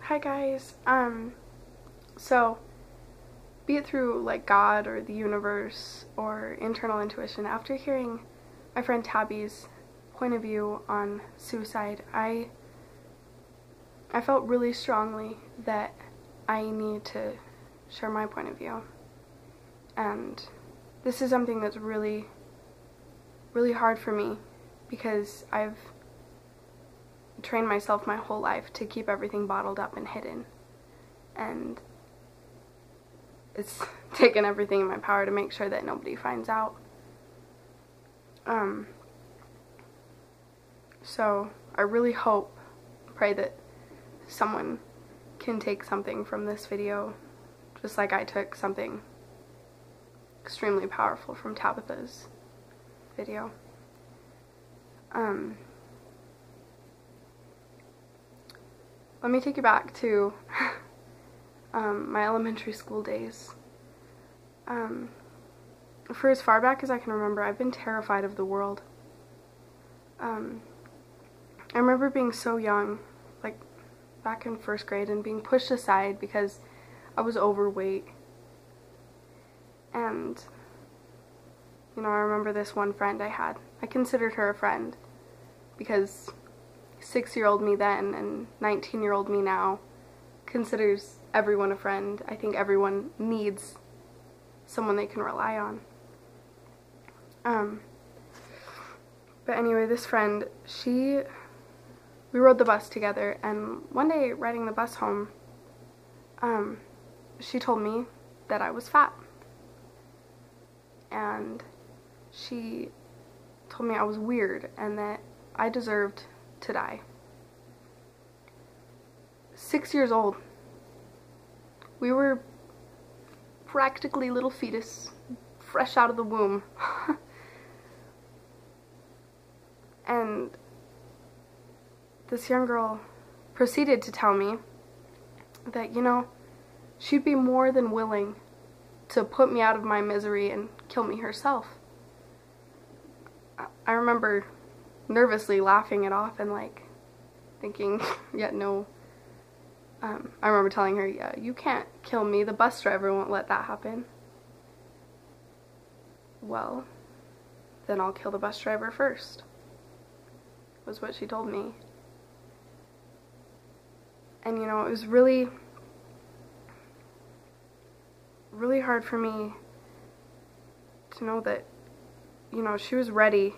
Hi guys. So be it through like God or the universe or internal intuition, after hearing my friend Tabby's point of view on suicide, I felt really strongly that I need to share my point of view. And this is something that's really hard for me because I've trained myself my whole life to keep everything bottled up and hidden, and it's taken everything in my power to make sure that nobody finds out. So I really pray that someone can take something from this video, just like I took something extremely powerful from Tabitha's video. Let me take you back to my elementary school days. For as far back as I can remember, I've been terrified of the world. I remember being so young, like back in first grade, and being pushed aside because I was overweight. And, you know, I remember this one friend I had. I considered her a friend because 6-year-old me then and 19-year-old me now considers everyone a friend. I think everyone needs someone they can rely on. But anyway, this friend, we rode the bus together, and one day riding the bus home, she told me that I was fat. And she told me I was weird and that I deserved to die. 6 years old. We were practically little fetus, fresh out of the womb. And this young girl proceeded to tell me that, you know, she'd be more than willing to put me out of my misery and kill me herself. I remember nervously laughing it off and like thinking, yeah, no. I remember telling her, yeah, you can't kill me, the bus driver won't let that happen. Well, then I'll kill the bus driver first, was what she told me. And you know, it was really hard for me to know that, you know, she was ready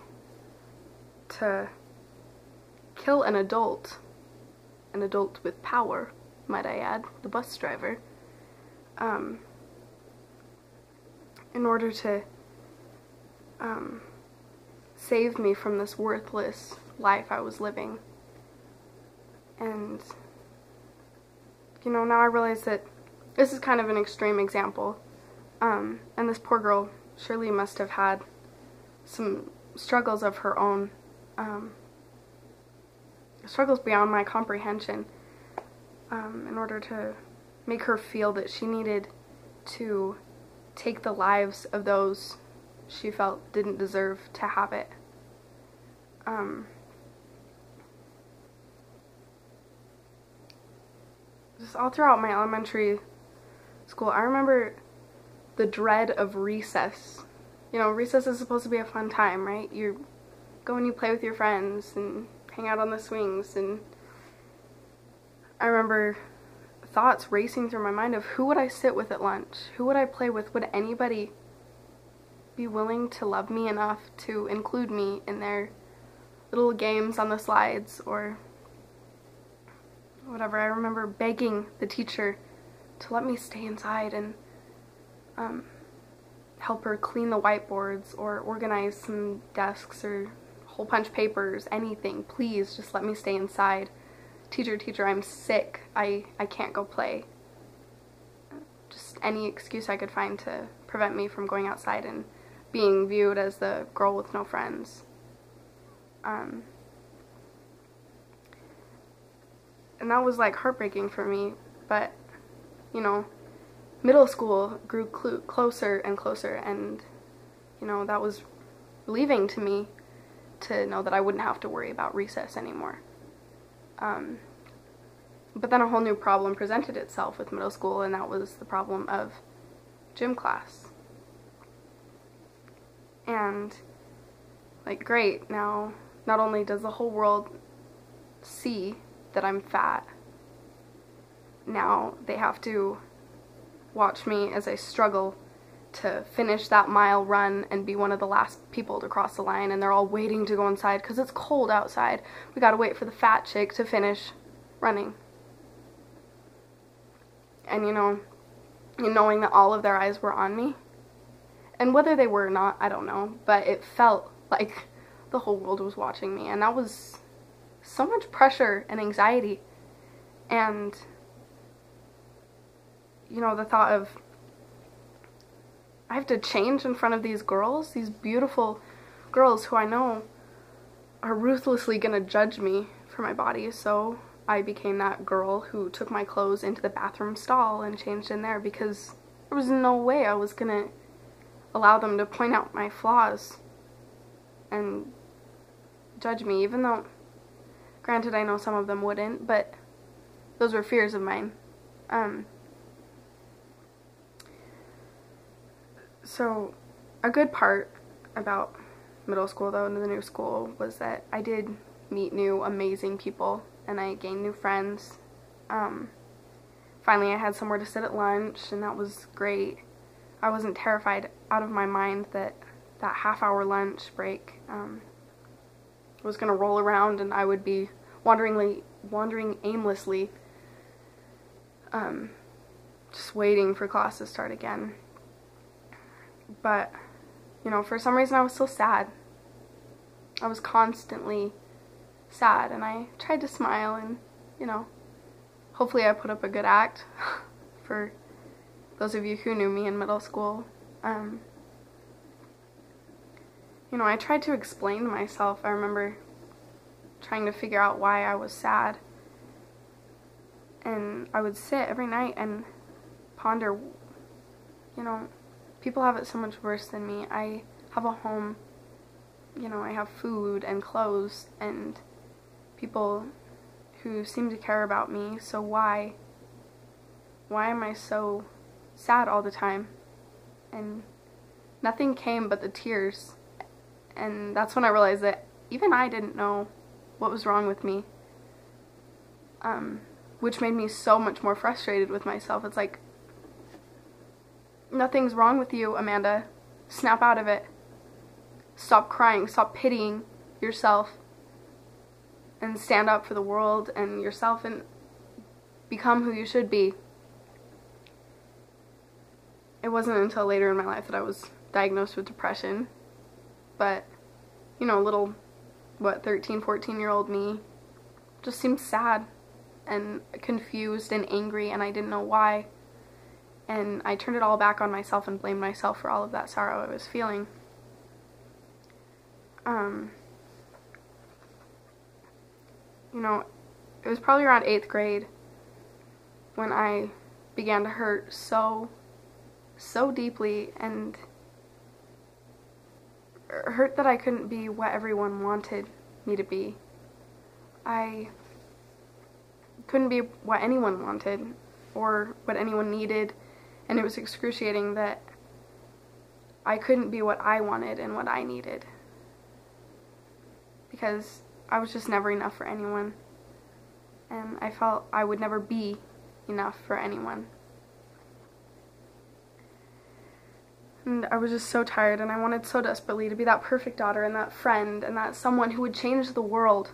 to kill an adult with power, might I add, the bus driver, in order to save me from this worthless life I was living. And you know, now I realize that this is kind of an extreme example, and this poor girl surely must have had some struggles of her own, struggles beyond my comprehension, in order to make her feel that she needed to take the lives of those she felt didn't deserve to have it. Just all throughout my elementary school, I remember the dread of recess. You know, recess is supposed to be a fun time, right? You go and you play with your friends and hang out on the swings, and I remember thoughts racing through my mind of who would I sit with at lunch? Who would I play with? Would anybody be willing to love me enough to include me in their little games on the slides or whatever? I remember begging the teacher to let me stay inside and help her clean the whiteboards or organize some desks or hole punch papers, anything. Please just let me stay inside. Teacher, I'm sick. I can't go play. Just any excuse I could find to prevent me from going outside and being viewed as the girl with no friends. And that was like heartbreaking for me, but you know, middle school grew closer and closer, and you know, that was relieving to me to know that I wouldn't have to worry about recess anymore. But then a whole new problem presented itself with middle school, and that was the problem of gym class. And, like, great, now not only does the whole world see that I'm fat, now they have to watch me as I struggle to finish that mile run and be one of the last people to cross the line, and they're all waiting to go inside because it's cold outside. We gotta wait for the fat chick to finish running. And knowing that all of their eyes were on me, and whether they were or not, I don't know, but it felt like the whole world was watching me, and that was so much pressure and anxiety. And the thought of, I have to change in front of these girls, these beautiful girls who I know are ruthlessly gonna judge me for my body. So I became that girl who took my clothes into the bathroom stall and changed in there, because there was no way I was gonna allow them to point out my flaws and judge me, even though, granted, I know some of them wouldn't, but those were fears of mine. So a good part about middle school, though, and the new school, was that I did meet new amazing people, and I gained new friends. Finally, I had somewhere to sit at lunch, and that was great. I wasn't terrified out of my mind that that half-hour lunch break was going to roll around and I would be wandering aimlessly, just waiting for class to start again. But, for some reason I was still sad. I was constantly sad, and I tried to smile, and, hopefully I put up a good act for those of you who knew me in middle school. I tried to explain to myself. I remember trying to figure out why I was sad. And I would sit every night and ponder, people have it so much worse than me. I have a home, I have food and clothes and people who seem to care about me, so why am I so sad all the time? And nothing came but the tears. And that's when I realized that even I didn't know what was wrong with me, which made me so much more frustrated with myself. It's like, nothing's wrong with you, Amanda. Snap out of it. Stop crying. Stop pitying yourself. And stand up for the world and yourself and become who you should be. It wasn't until later in my life that I was diagnosed with depression. But, little, 13, 14-year-old me just seemed sad and confused and angry, and I didn't know why. And I turned it all back on myself and blamed myself for all of that sorrow I was feeling. It was probably around 8th grade when I began to hurt so deeply, and hurt that I couldn't be what everyone wanted me to be. I couldn't be what anyone wanted or what anyone needed, and it was excruciating that I couldn't be what I wanted and what I needed, because I was just never enough for anyone, and I felt I would never be enough for anyone. And I was just so tired, and I wanted so desperately to be that perfect daughter and that friend and that someone who would change the world.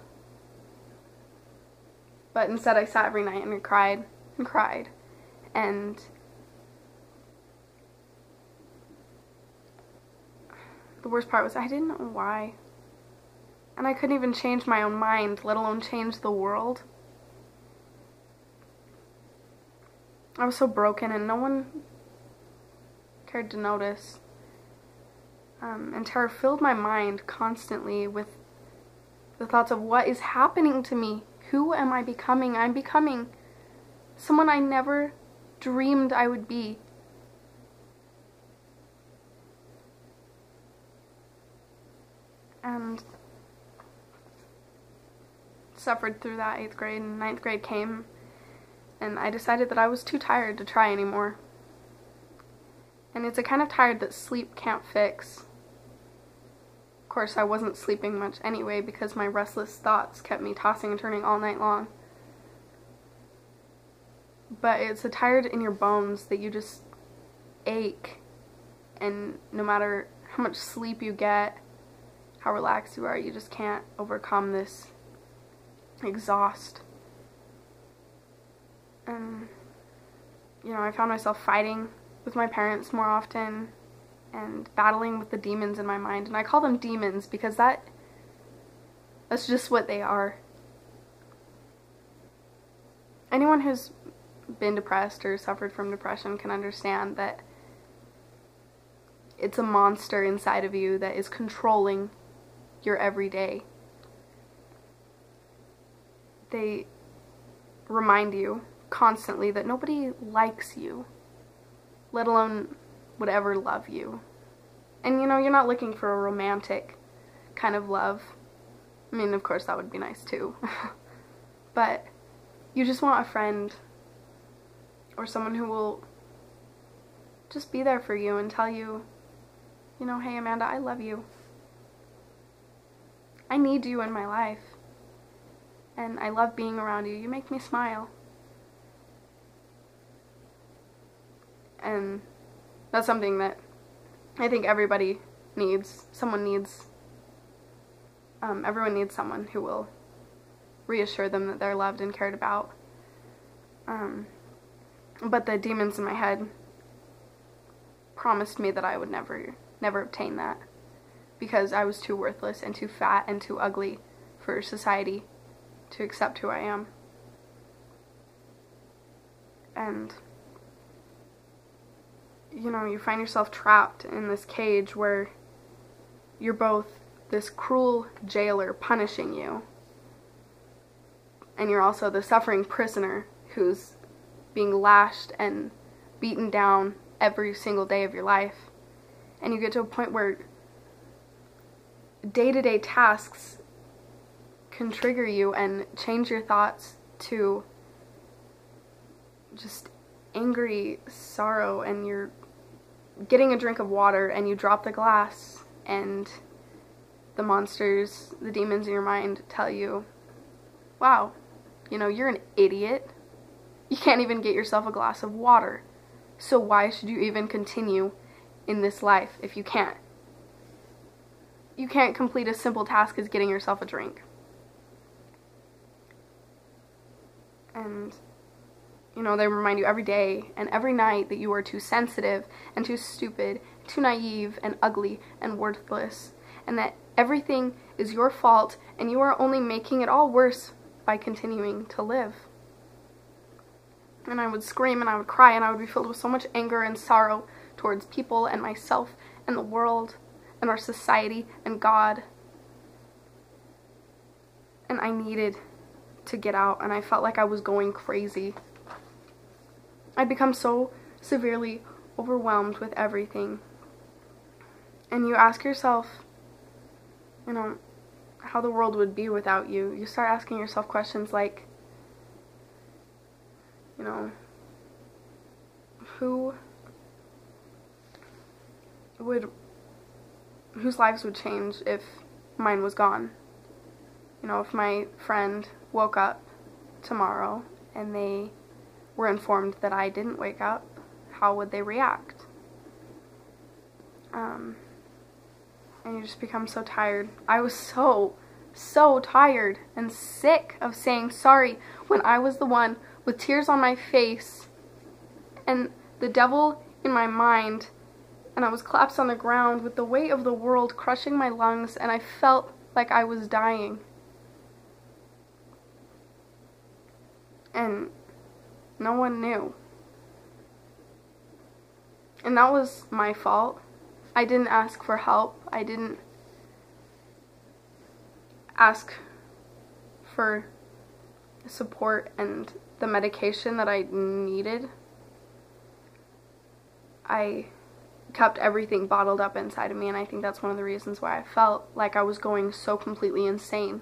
But instead I sat every night and cried and cried. And the worst part was I didn't know why. And I couldn't even change my own mind, let alone change the world. I was so broken, and no one cared to notice. And terror filled my mind constantly with the thoughts of what is happening to me. Who am I becoming? I'm becoming someone I never dreamed I would be. And suffered through that 8th grade, and 9th grade came, and I decided that I was too tired to try anymore. And it's a kind of tired that sleep can't fix. Of course, I wasn't sleeping much anyway because my restless thoughts kept me tossing and turning all night long. But it's a tired in your bones that you just ache, and no matter how much sleep you get, how relaxed you are, you just can't overcome this exhaust. And, I found myself fighting with my parents more often and battling with the demons in my mind. And I call them demons because that's just what they are. Anyone who's been depressed or suffered from depression can understand that it's a monster inside of you that is controlling your everyday. They remind you constantly that nobody likes you, let alone would ever love you. And you're not looking for a romantic kind of love. I mean, of course that would be nice too. But you just want a friend or someone who will just be there for you and tell you, hey Amanda, I love you. I need you in my life. And I love being around you. You make me smile. And that's something that I think everybody needs. Everyone needs someone who will reassure them that they're loved and cared about. But the demons in my head promised me that I would never obtain that, because I was too worthless and too fat and too ugly for society to accept who I am. And you find yourself trapped in this cage where you're both this cruel jailer punishing you, and you're also the suffering prisoner who's being lashed and beaten down every single day of your life. And you get to a point where day-to-day tasks can trigger you and change your thoughts to just angry sorrow, and you're getting a drink of water and you drop the glass, and the monsters, the demons in your mind tell you, wow, you're an idiot. You can't even get yourself a glass of water. So why should you even continue in this life if you can't complete a simple task as getting yourself a drink? And they remind you every day and every night that you are too sensitive and too stupid, too naive and ugly and worthless, and that everything is your fault and you are only making it all worse by continuing to live. And I would scream and I would cry and I would be filled with so much anger and sorrow towards people and myself and the world and our society and God. And I needed to get out, and I felt like I was going crazy. I'd become so severely overwhelmed with everything. And you ask yourself, how the world would be without you. You start asking yourself questions like, whose lives would change if mine was gone? If my friend woke up tomorrow and they were informed that I didn't wake up, how would they react? And you just become so tired. I was so tired and sick of saying sorry when I was the one with tears on my face and the devil in my mind, and I was collapsed on the ground with the weight of the world crushing my lungs, and I felt like I was dying. And no one knew. And that was my fault. I didn't ask for help. I didn't ask for support and the medication that I needed. I kept everything bottled up inside of me, and I think that's one of the reasons why I felt like I was going so completely insane.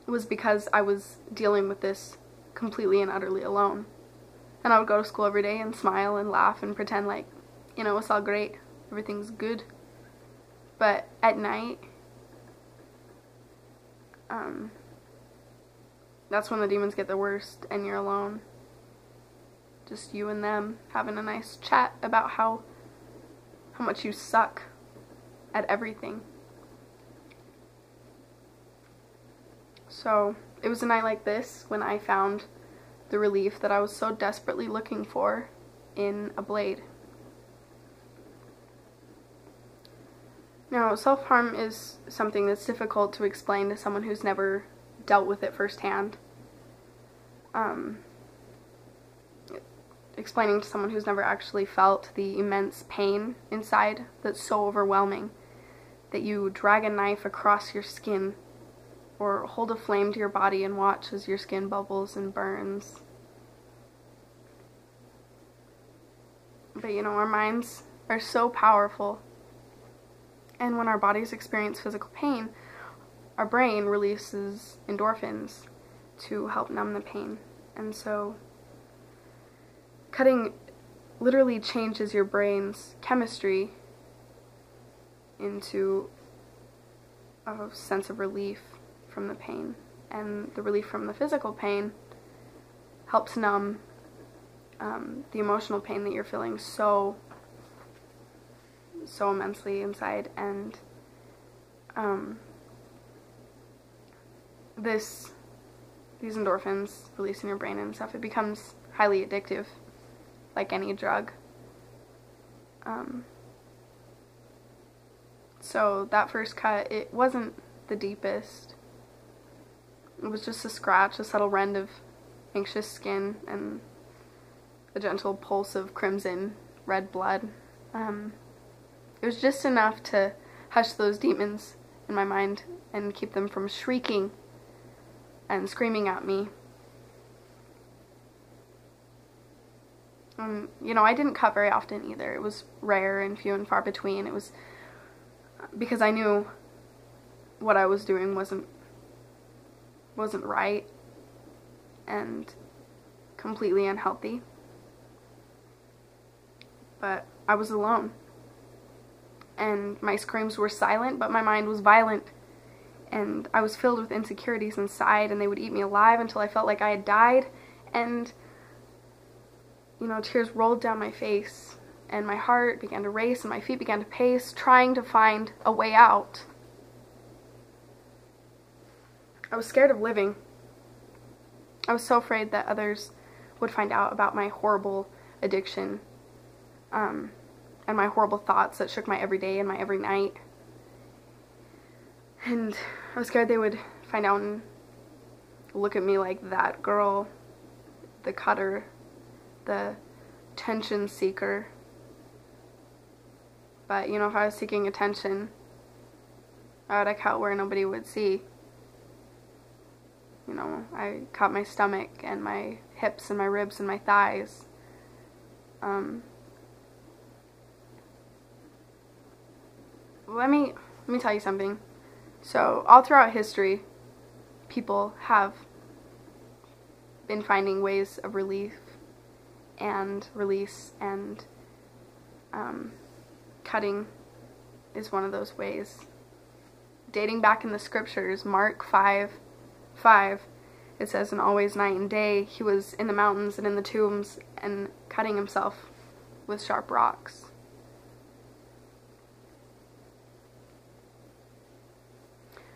It was because I was dealing with this completely and utterly alone. And I would go to school every day and smile and laugh and pretend like, it's all great, everything's good. But at night, that's when the demons get the worst and you're alone. Just you and them having a nice chat about how much you suck at everything. So it was a night like this when I found the relief that I was so desperately looking for in a blade. Now, self-harm is something that's difficult to explain to someone who's never dealt with it firsthand. Explaining to someone who's never actually felt the immense pain inside that's so overwhelming that you drag a knife across your skin or hold a flame to your body and watch as your skin bubbles and burns. But our minds are so powerful, and when our bodies experience physical pain, our brain releases endorphins to help numb the pain. And so cutting literally changes your brain's chemistry into a sense of relief from the pain. And the relief from the physical pain helps numb the emotional pain that you're feeling so immensely inside. And these endorphins released in your brain and stuff, it becomes highly addictive, like any drug. So that first cut, it wasn't the deepest. It was just a scratch, a subtle rend of anxious skin, and a gentle pulse of crimson red blood. It was just enough to hush those demons in my mind and keep them from shrieking and screaming at me. I didn't cut very often either. It was rare and few and far between. It was because I knew what I was doing wasn't right and completely unhealthy. But I was alone. And my screams were silent, but my mind was violent. And I was filled with insecurities inside, and they would eat me alive until I felt like I had died. And, tears rolled down my face, and my heart began to race, and my feet began to pace, trying to find a way out. I was scared of living. I was so afraid that others would find out about my horrible addiction, and my horrible thoughts that shook my every day and my every night. And I was scared they would find out and look at me like that girl, the cutter, the attention seeker. But, if I was seeking attention, I would cut where nobody would see. I cut my stomach and my hips and my ribs and my thighs. Let me tell you something. So, all throughout history, people have been finding ways of relief and release, and cutting is one of those ways. Dating back in the scriptures, Mark 5:5, it says, "And always night and day he was in the mountains and in the tombs and cutting himself with sharp rocks."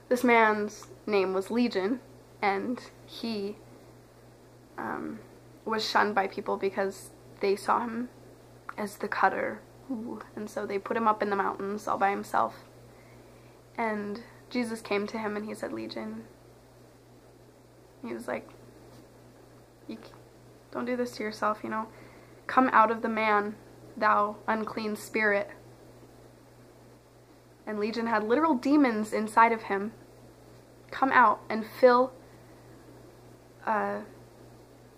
This man's name was Legion, and he was shunned by people because they saw him as the cutter. Ooh. And so they put him up in the mountains all by himself. And Jesus came to him and he said, "Legion." He was like, "You don't do this to yourself, Come out of the man, thou unclean spirit." And Legion had literal demons inside of him come out and fill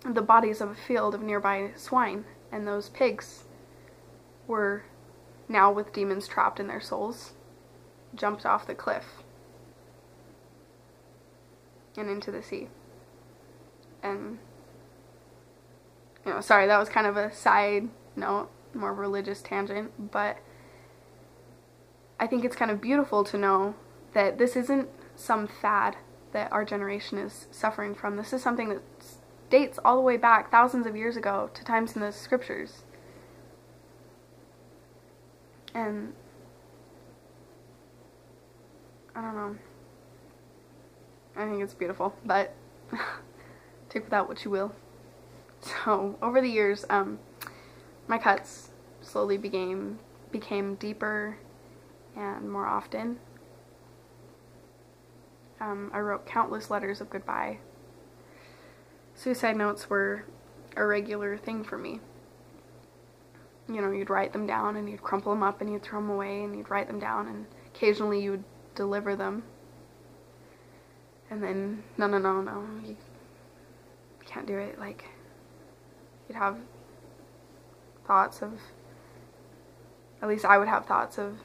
the bodies of a field of nearby swine. And those pigs were now, with demons trapped in their souls, jumped off the cliff and into the sea. And sorry, that was kind of a side note, more religious tangent, but I think it's kind of beautiful to know that this isn't some fad that our generation is suffering from. This is something that dates all the way back thousands of years ago to times in the scriptures. And I don't know. I think it's beautiful, but take with that what you will. So over the years, my cuts slowly became deeper and more often. I wrote countless letters of goodbye. Suicide notes were a regular thing for me. You know, you'd write them down and you'd crumple them up and you'd throw them away and you'd write them down and occasionally you would deliver them. And then, no, you can't do it. Like, you'd have thoughts of, at least I would have thoughts of,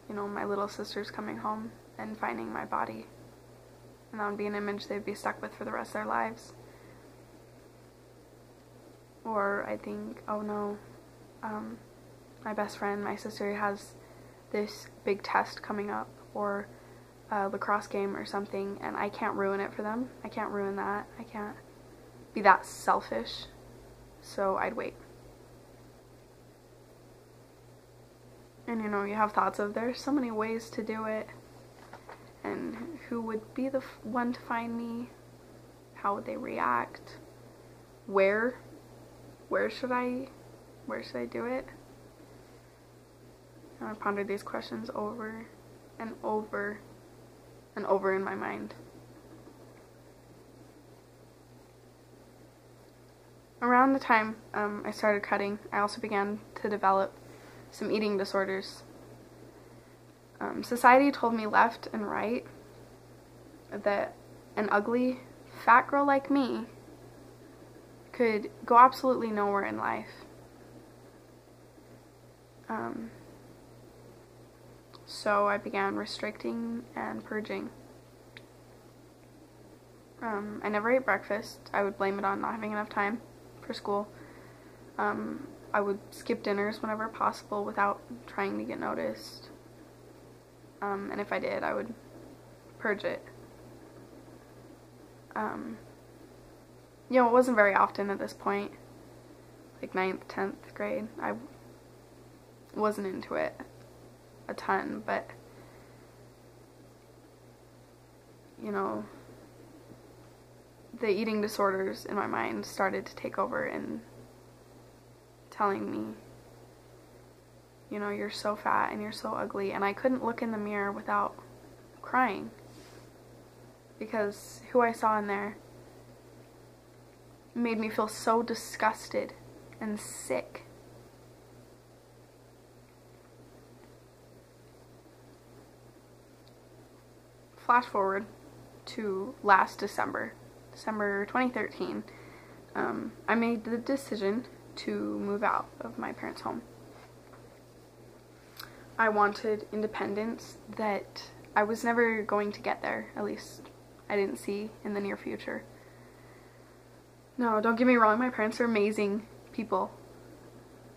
you know, my little sisters coming home and finding my body. And that would be an image they'd be stuck with for the rest of their lives. Or I think, oh no, my best friend, my sister, has this big test coming up, or a lacrosse game or something, and I can't ruin it for them. I can't ruin that. I can't be that selfish. So I'd wait. And you know, you have thoughts of there's so many ways to do it, and who would be the one to find me? How would they react? Where should I do it? And I pondered these questions over and over and over in my mind. Around the time I started cutting, I also began to develop some eating disorders. Society told me left and right that an ugly, fat girl like me could go absolutely nowhere in life. So I began restricting and purging. I never ate breakfast. I would blame it on not having enough time for school. I would skip dinners whenever possible without trying to get noticed. And if I did, I would purge it. You know, it wasn't very often at this point. Like 9th, 10th grade. I wasn't into it a ton, but you know, the eating disorders in my mind started to take over and telling me, you know, you're so fat and you're so ugly, and I couldn't look in the mirror without crying because who I saw in there made me feel so disgusted and sick. Flash forward to last December 2013, I made the decision to move out of my parents' home. I wanted independence that I was never going to get there, at least I didn't see in the near future. No, don't get me wrong, my parents are amazing people,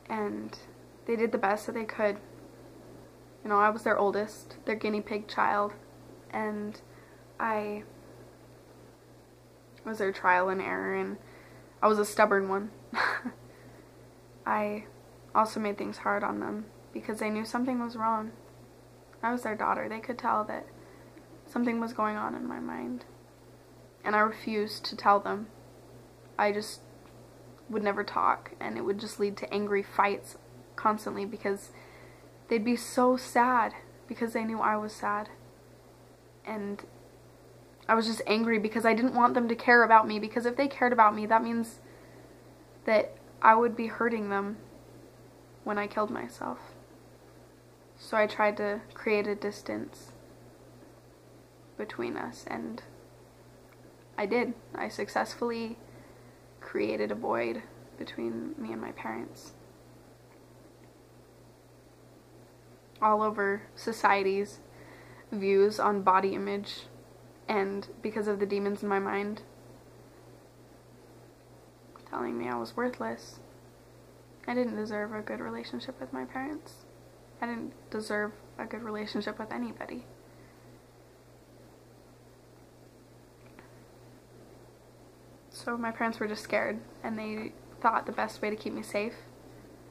and they did the best that they could. You know, I was their oldest, their guinea pig child, and I was their trial and error, and I was a stubborn one. I also made things hard on them because they knew something was wrong. I was their daughter. They could tell that something was going on in my mind, and I refused to tell them. I just would never talk, and it would just lead to angry fights constantly because they'd be so sad because they knew I was sad. And I was just angry because I didn't want them to care about me, because if they cared about me, that means that I would be hurting them when I killed myself. So I tried to create a distance between us, and I did. I successfully created a void between me and my parents. All over society's views on body image, and because of the demons in my mind, telling me I was worthless. I didn't deserve a good relationship with my parents. I didn't deserve a good relationship with anybody. So my parents were just scared, and they thought the best way to keep me safe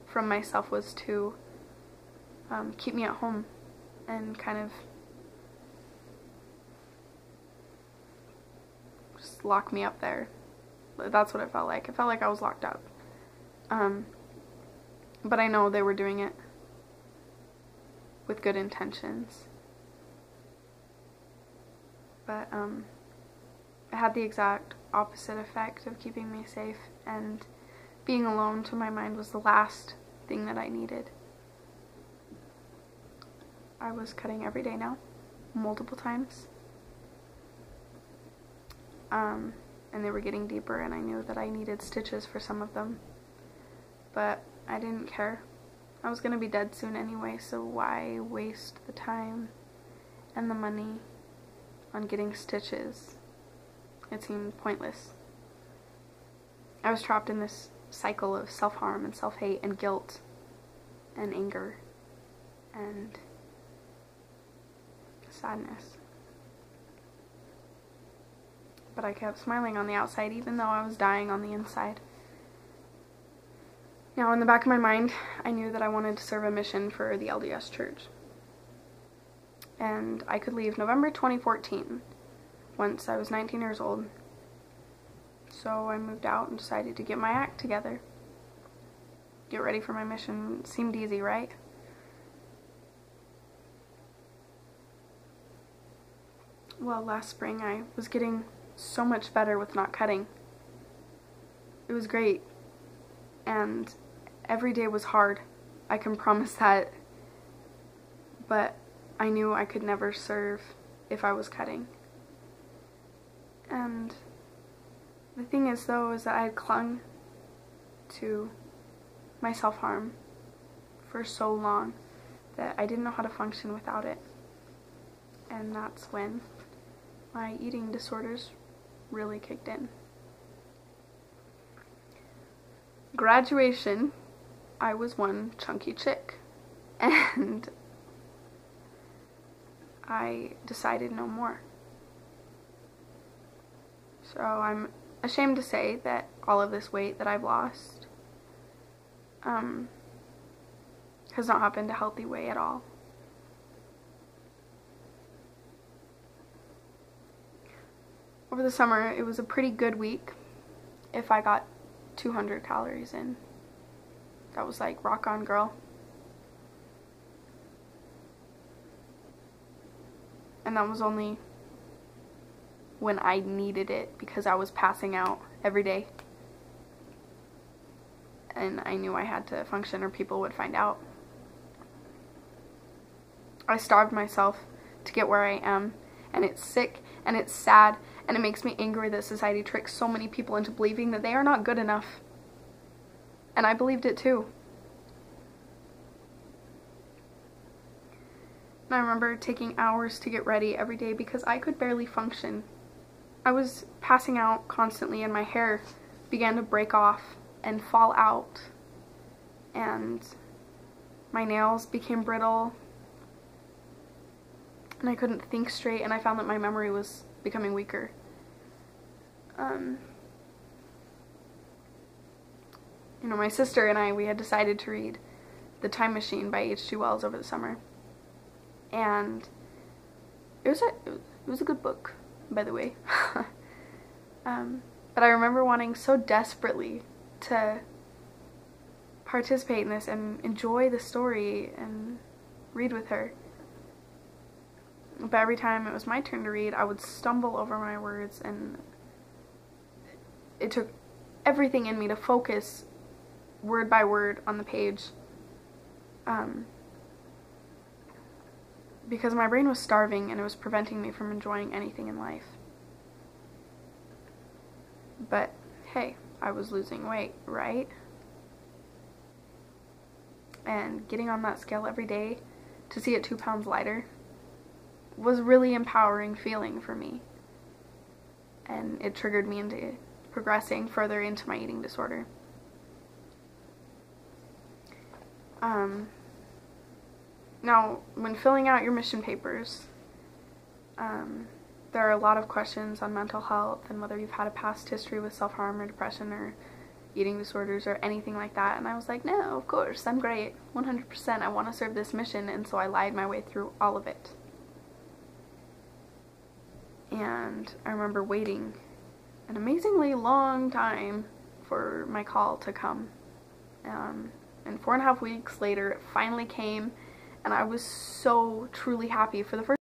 from myself was to keep me at home and kind of just lock me up there. That's what it felt like. It felt like I was locked up. But I know they were doing it with good intentions. But it had the exact opposite effect of keeping me safe, and being alone to my mind was the last thing that I needed. I was cutting every day now, multiple times. And they were getting deeper, and I knew that I needed stitches for some of them. But I didn't care. I was gonna be dead soon anyway, so why waste the time and the money on getting stitches? It seemed pointless. I was trapped in this cycle of self-harm and self-hate and guilt and anger and sadness. But I kept smiling on the outside even though I was dying on the inside. Now, in the back of my mind, I knew that I wanted to serve a mission for the LDS Church. And I could leave November 2014, once I was 19 years old. So I moved out and decided to get my act together. Get ready for my mission. It seemed easy, right? Well, last spring I was getting so much better with not cutting. It was great. And every day was hard. I can promise that. But I knew I could never serve if I was cutting. And the thing is, though, is that I had clung to my self-harm for so long that I didn't know how to function without it. And that's when my eating disorders really kicked in. Graduation, I was one chunky chick, and I decided no more. So I'm ashamed to say that all of this weight that I've lost has not happened a healthy way at all. Over the summer, it was a pretty good week if I got 200 calories in. That was like rock on, girl. And that was only when I needed it because I was passing out every day. And I knew I had to function or people would find out. I starved myself to get where I am, and it's sick and it's sad, and it makes me angry that society tricks so many people into believing that they are not good enough. And I believed it too. And I remember taking hours to get ready every day because I could barely function. I was passing out constantly, and my hair began to break off and fall out, and my nails became brittle, and I couldn't think straight, and I found that my memory was becoming weaker. You know, my sister and I, we had decided to read The Time Machine by H.G. Wells over the summer. And it was a good book, by the way. But I remember wanting so desperately to participate in this and enjoy the story and read with her. But every time it was my turn to read, I would stumble over my words, and it took everything in me to focus word by word on the page. Because my brain was starving and it was preventing me from enjoying anything in life. But hey, I was losing weight, right? And getting on that scale every day to see it 2 pounds lighter was really empowering feeling for me. And it triggered me into progressing further into my eating disorder. Now, when filling out your mission papers, there are a lot of questions on mental health and whether you've had a past history with self-harm or depression or eating disorders or anything like that. And I was like, no, of course, I'm great. 100%, I want to serve this mission. And so I lied my way through all of it. And I remember waiting an amazingly long time for my call to come. And 4.5 weeks later, it finally came. And I was so truly happy. For the first